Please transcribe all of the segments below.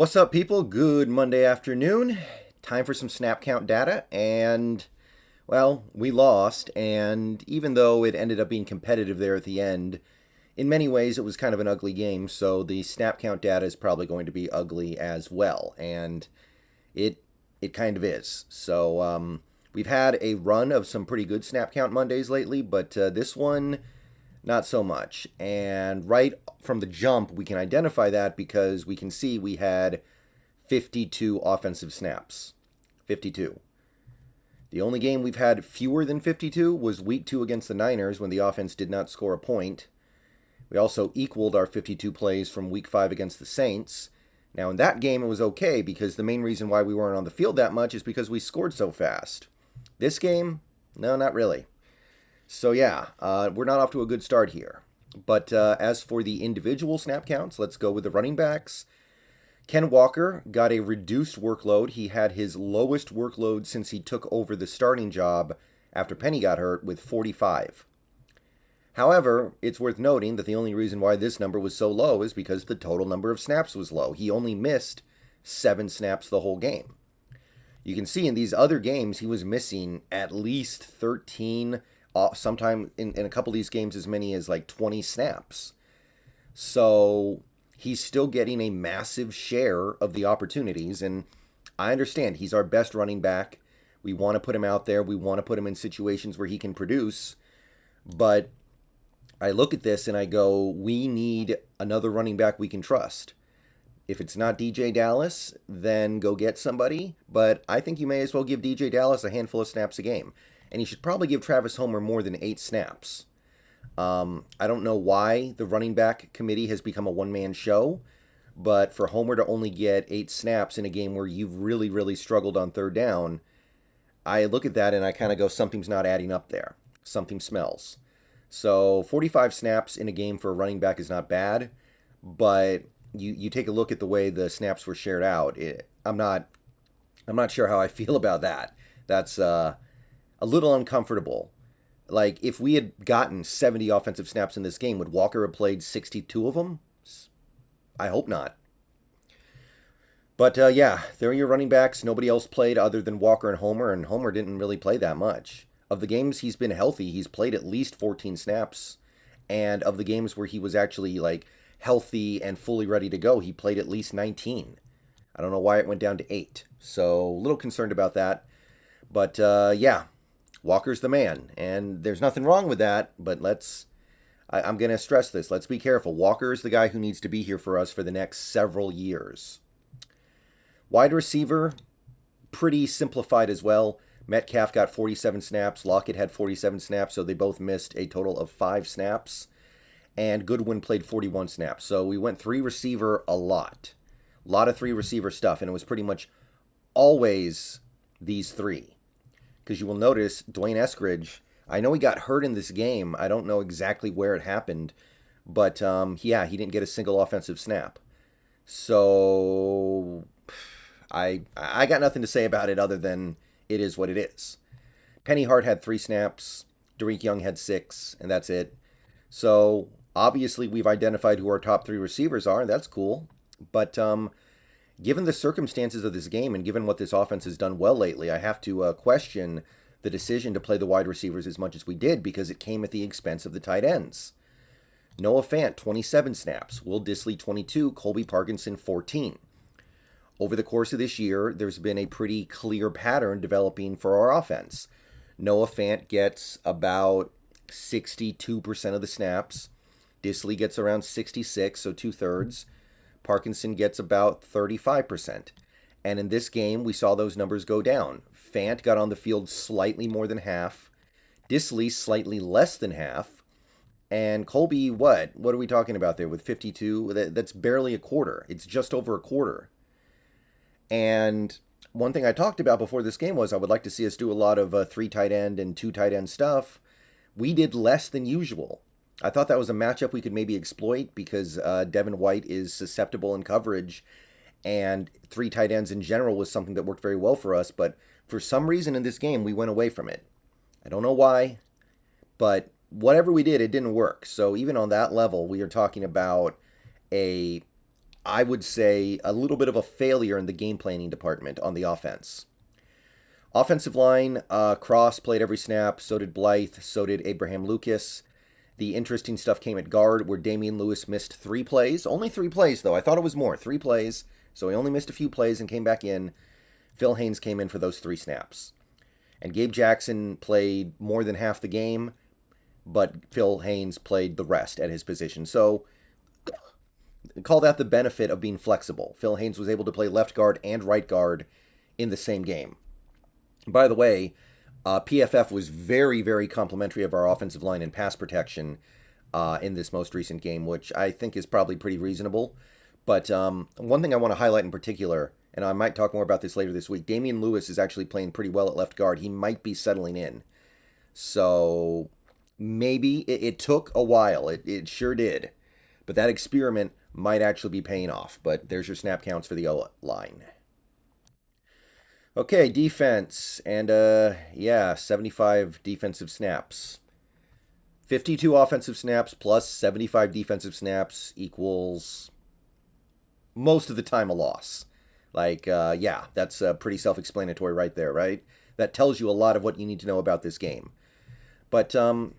What's up, people? Good Monday afternoon. Time for some snap count data, and, well, we lost, and even though it ended up being competitive there at the end, in many ways it was kind of an ugly game, so the snap count data is probably going to be ugly as well, and it kind of is. So, we've had a run of some pretty good snap count Mondays lately, but this one, not so much. And right from the jump, we can identify that because we can see we had 52 offensive snaps. 52. The only game we've had fewer than 52 was week 2 against the Niners when the offense did not score a point. We also equaled our 52 plays from week 5 against the Saints. Now, in that game, it was okay because the main reason why we weren't on the field that much is because we scored so fast. This game, no, not really. So yeah, we're not off to a good start here. But as for the individual snap counts, let's go with the running backs. Ken Walker got a reduced workload. He had his lowest workload since he took over the starting job after Penny got hurt with 45. However, it's worth noting that the only reason why this number was so low is because the total number of snaps was low. He only missed 7 snaps the whole game. You can see in these other games he was missing at least 13, sometime in a couple of these games as many as like 20 snaps. So he's still getting a massive share of the opportunities, and I understand he's our best running back. We want to put him out there. We want to put him in situations where he can produce. But I look at this and I go, we need another running back we can trust. If it's not DJ Dallas, then go get somebody. But I think you may as well give DJ Dallas a handful of snaps a game. And you should probably give Travis Homer more than 8 snaps. I don't know why the running back committee has become a one-man show, but for Homer to only get 8 snaps in a game where you've really, really struggled on third down, I look at that and I kind of go, something's not adding up there. Something smells. So 45 snaps in a game for a running back is not bad, but you take a look at the way the snaps were shared out. I'm not sure how I feel about that. That's a little uncomfortable. Like, if we had gotten 70 offensive snaps in this game, would Walker have played 62 of them? I hope not. But, yeah, there are your running backs. Nobody else played other than Walker and Homer didn't really play that much. Of the games he's been healthy, he's played at least 14 snaps. And of the games where he was actually, like, healthy and fully ready to go, he played at least 19. I don't know why it went down to 8. So, a little concerned about that. But, yeah. Walker's the man, and there's nothing wrong with that, but I'm going to stress this. Let's be careful. Walker is the guy who needs to be here for us for the next several years. Wide receiver, pretty simplified as well. Metcalf got 47 snaps. Lockett had 47 snaps, so they both missed a total of 5 snaps. And Goodwin played 41 snaps. So we went 3 receiver a lot. A lot of 3 receiver stuff, and it was pretty much always these 3. Because you will notice Dwayne Eskridge, I know he got hurt in this game. I don't know exactly where it happened. But, yeah, he didn't get a single offensive snap. So, I got nothing to say about it other than it is what it is. Penny Hart had 3 snaps. Derek Young had 6, and that's it. So, obviously, we've identified who our top 3 receivers are, and that's cool. But, given the circumstances of this game and given what this offense has done well lately, I have to question the decision to play the wide receivers as much as we did because it came at the expense of the tight ends. Noah Fant, 27 snaps. Will Dissly, 22. Colby Parkinson, 14. Over the course of this year, there's been a pretty clear pattern developing for our offense. Noah Fant gets about 62% of the snaps. Dissly gets around 66, so 2/3. Parkinson gets about 35%. And in this game, we saw those numbers go down. Fant got on the field slightly more than half. Dissly slightly less than half. And Colby, what? What are we talking about there with 52? That's barely a quarter. It's just over a quarter. And one thing I talked about before this game was I would like to see us do a lot of 3 tight end and 2 tight end stuff. We did less than usual. I thought that was a matchup we could maybe exploit because Devin White is susceptible in coverage, and 3 tight ends in general was something that worked very well for us, but for some reason in this game, we went away from it. I don't know why, but whatever we did, it didn't work. So even on that level, we are talking about a I would say, a little bit of a failure in the game planning department on the offense. Offensive line, Cross played every snap, so did Blythe, so did Abraham Lucas. The interesting stuff came at guard, where Damian Lewis missed 3 plays. Only 3 plays, though. I thought it was more. 3 plays, so he only missed a few plays and came back in. Phil Haynes came in for those 3 snaps. And Gabe Jackson played more than half the game, but Phil Haynes played the rest at his position. So, call that the benefit of being flexible. Phil Haynes was able to play left guard and right guard in the same game. By the way, PFF was very, very complimentary of our offensive line and pass protection in this most recent game, which I think is probably pretty reasonable. But one thing I want to highlight in particular, and I might talk more about this later this week, Damian Lewis is actually playing pretty well at left guard. He might be settling in. So maybe it took a while. It sure did. But that experiment might actually be paying off. But there's your snap counts for the O-line. Okay, defense, and 75 defensive snaps. 52 offensive snaps plus 75 defensive snaps equals most of the time a loss. That's pretty self-explanatory right there, right? That tells you a lot of what you need to know about this game. But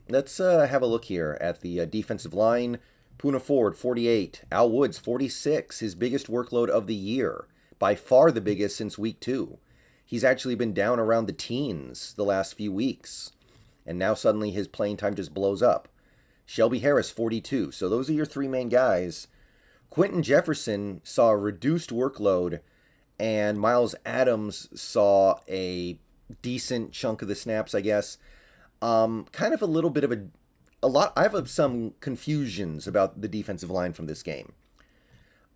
let's have a look here at the defensive line. Poona Ford, 48. Al Woods, 46, his biggest workload of the year. By far the biggest since week 2. He's actually been down around the teens the last few weeks. And now suddenly his playing time just blows up. Shelby Harris, 42. So those are your 3 main guys. Quentin Jefferson saw a reduced workload, and Miles Adams saw a decent chunk of the snaps, I guess. Kind of a little bit of I have some confusions about the defensive line from this game.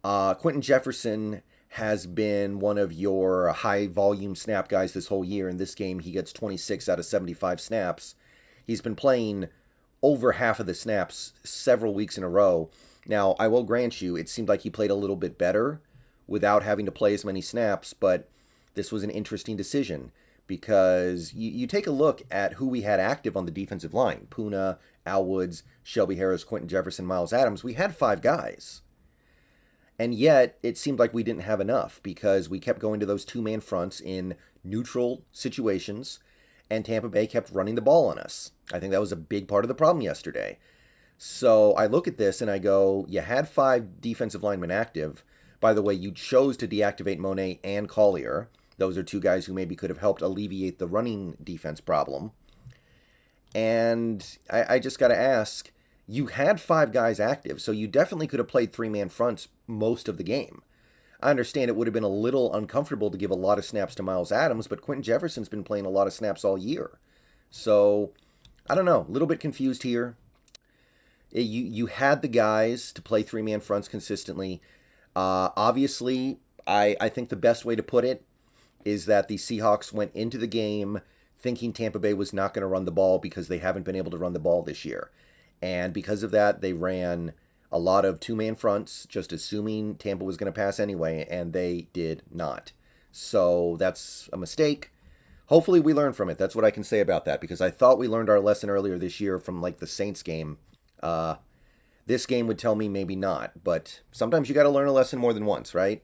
Quentin Jefferson has been one of your high-volume snap guys this whole year. In this game, he gets 26 out of 75 snaps. He's been playing over half of the snaps several weeks in a row. Now, I will grant you, it seemed like he played a little bit better without having to play as many snaps, but this was an interesting decision because you take a look at who we had active on the defensive line. Poona, Al Woods, Shelby Harris, Quentin Jefferson, Miles Adams. We had 5 guys. And yet, it seemed like we didn't have enough because we kept going to those 2-man fronts in neutral situations, and Tampa Bay kept running the ball on us. I think that was a big part of the problem yesterday. So I look at this and I go, you had 5 defensive linemen active. By the way, you chose to deactivate Monet and Collier. Those are 2 guys who maybe could have helped alleviate the running defense problem. And I just got to ask, you had 5 guys active, so you definitely could have played 3-man fronts most of the game. I understand it would have been a little uncomfortable to give a lot of snaps to Miles Adams, but Quentin Jefferson's been playing a lot of snaps all year. So, I don't know, a little bit confused here. You had the guys to play 3-man fronts consistently. Obviously, I think the best way to put it is that the Seahawks went into the game thinking Tampa Bay was not going to run the ball because they haven't been able to run the ball this year. And because of that, they ran a lot of 2-man fronts, just assuming Tampa was going to pass anyway, and they did not. So that's a mistake. Hopefully we learn from it. That's what I can say about that, because I thought we learned our lesson earlier this year from the Saints game. This game would tell me maybe not, but sometimes you got to learn a lesson more than once, right?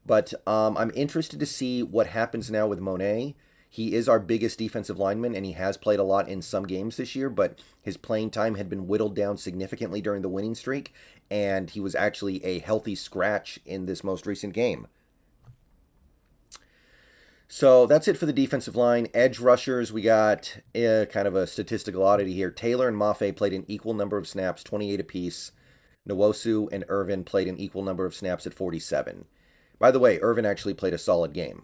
But I'm interested to see what happens now with Monet. He is our biggest defensive lineman, and he has played a lot in some games this year, but his playing time had been whittled down significantly during the winning streak, and he was actually a healthy scratch in this most recent game. So that's it for the defensive line. Edge rushers, we got kind of a statistical oddity here. Taylor and Mafe played an equal number of snaps, 28 apiece. Nwosu and Irvin played an equal number of snaps at 47. By the way, Irvin actually played a solid game.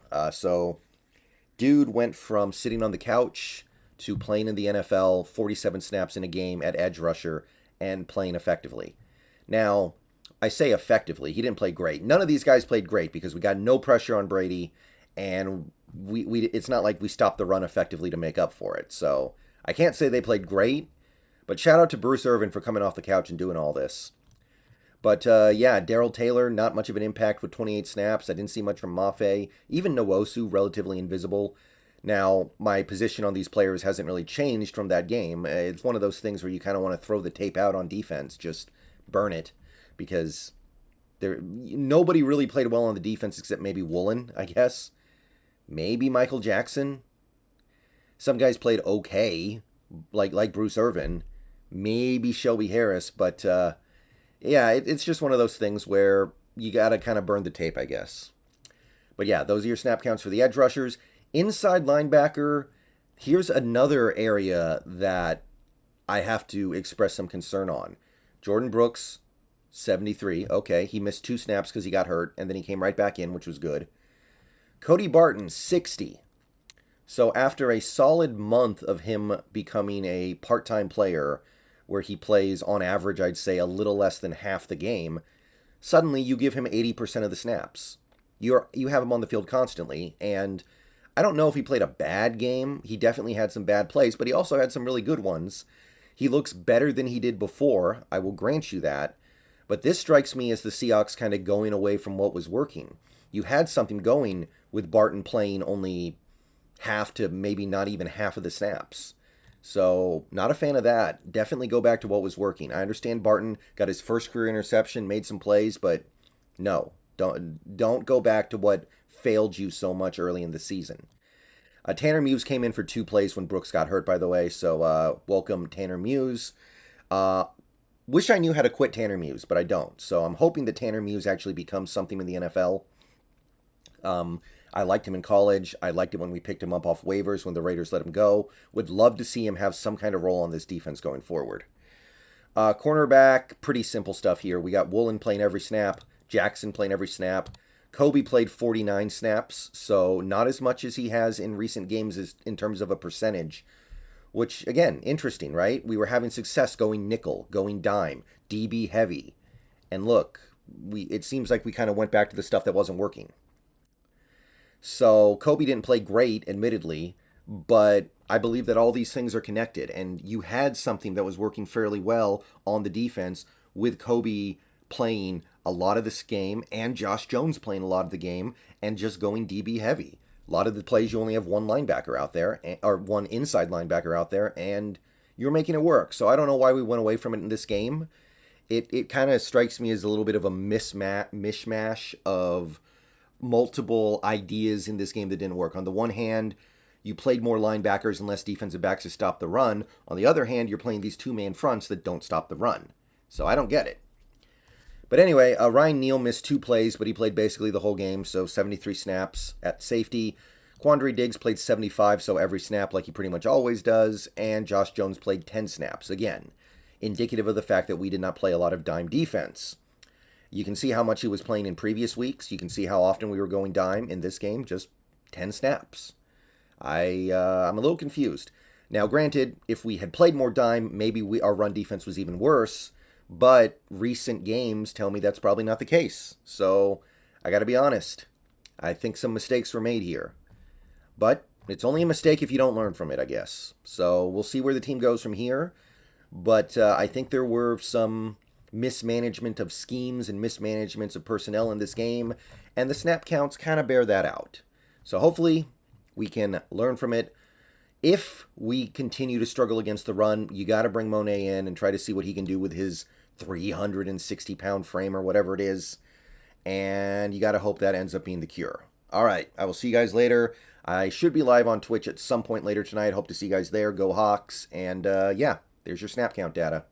Dude went from sitting on the couch to playing in the NFL, 47 snaps in a game at edge rusher, and playing effectively. Now, I say effectively. He didn't play great. None of these guys played great because we got no pressure on Brady, and it's not like we stopped the run effectively to make up for it. So I can't say they played great, but shout out to Bruce Irvin for coming off the couch and doing all this. But, Darrell Taylor, not much of an impact with 28 snaps. I didn't see much from Mafe. Even Nwosu, relatively invisible. Now, my position on these players hasn't really changed from that game. It's one of those things where you kind of want to throw the tape out on defense. Just burn it. Because Nobody really played well on the defense except maybe Woolen, I guess. Maybe Michael Jackson. Some guys played okay, like Bruce Irvin. Maybe Shelby Harris, but yeah, it's just one of those things where you got to kind of burn the tape, I guess. But yeah, those are your snap counts for the edge rushers. Inside linebacker, here's another area that I have to express some concern on. Jordan Brooks, 73. Okay, he missed 2 snaps because he got hurt, and then he came right back in, which was good. Cody Barton, 60. So after a solid month of him becoming a part-time player, where he plays on average, I'd say, a little less than half the game, suddenly you give him 80% of the snaps. You have him on the field constantly, and I don't know if he played a bad game. He definitely had some bad plays, but he also had some really good ones. He looks better than he did before, I will grant you that. But this strikes me as the Seahawks kind of going away from what was working. You had something going with Barton playing only half to maybe not even half of the snaps. So, not a fan of that. Definitely go back to what was working. I understand Barton got his first career interception, made some plays, but no, don't go back to what failed you so much early in the season. Tanner Muse came in for 2 plays when Brooks got hurt, by the way, so welcome Tanner Muse. Wish I knew how to quit Tanner Muse, but I don't. So I'm hoping that Tanner Muse actually becomes something in the NFL. I liked him in college. I liked it when we picked him up off waivers when the Raiders let him go. Would love to see him have some kind of role on this defense going forward. Cornerback, pretty simple stuff here. We got Woolen playing every snap. Jackson playing every snap. Kobe played 49 snaps, so not as much as he has in recent games as in terms of a percentage. Which, again, interesting, right? We were having success going nickel, going dime, DB heavy. And look, it seems like we kind of went back to the stuff that wasn't working. So Kobe didn't play great, admittedly, but I believe that all these things are connected. And you had something that was working fairly well on the defense with Kobe playing a lot of this game and Josh Jones playing a lot of the game and just going DB heavy. A lot of the plays you only have one linebacker out there, or one inside linebacker out there, and you're making it work. So I don't know why we went away from it in this game. It kind of strikes me as a little bit of a mishmash of multiple ideas in this game that didn't work. On the one hand, you played more linebackers and less defensive backs to stop the run. On the other hand, you're playing these 2-man fronts that don't stop the run. So I don't get it. But anyway, Ryan Neal missed 2 plays, but he played basically the whole game, so 73 snaps at safety. Quandre Diggs played 75, so every snap like he pretty much always does. And Josh Jones played 10 snaps, again, indicative of the fact that we did not play a lot of dime defense. You can see how much he was playing in previous weeks. You can see how often we were going dime in this game, just 10 snaps. I'm a little confused. Now, granted, if we had played more dime, maybe our run defense was even worse. But recent games tell me that's probably not the case. So I got to be honest. I think some mistakes were made here. But it's only a mistake if you don't learn from it, I guess. So we'll see where the team goes from here. But I think there were some mismanagement of schemes and mismanagements of personnel in this game. And the snap counts kind of bear that out. So hopefully we can learn from it. If we continue to struggle against the run, you got to bring Monet in and try to see what he can do with his 360-pound frame or whatever it is. And you got to hope that ends up being the cure. All right, I will see you guys later. I should be live on Twitch at some point later tonight. Hope to see you guys there. Go Hawks. And yeah, there's your snap count data.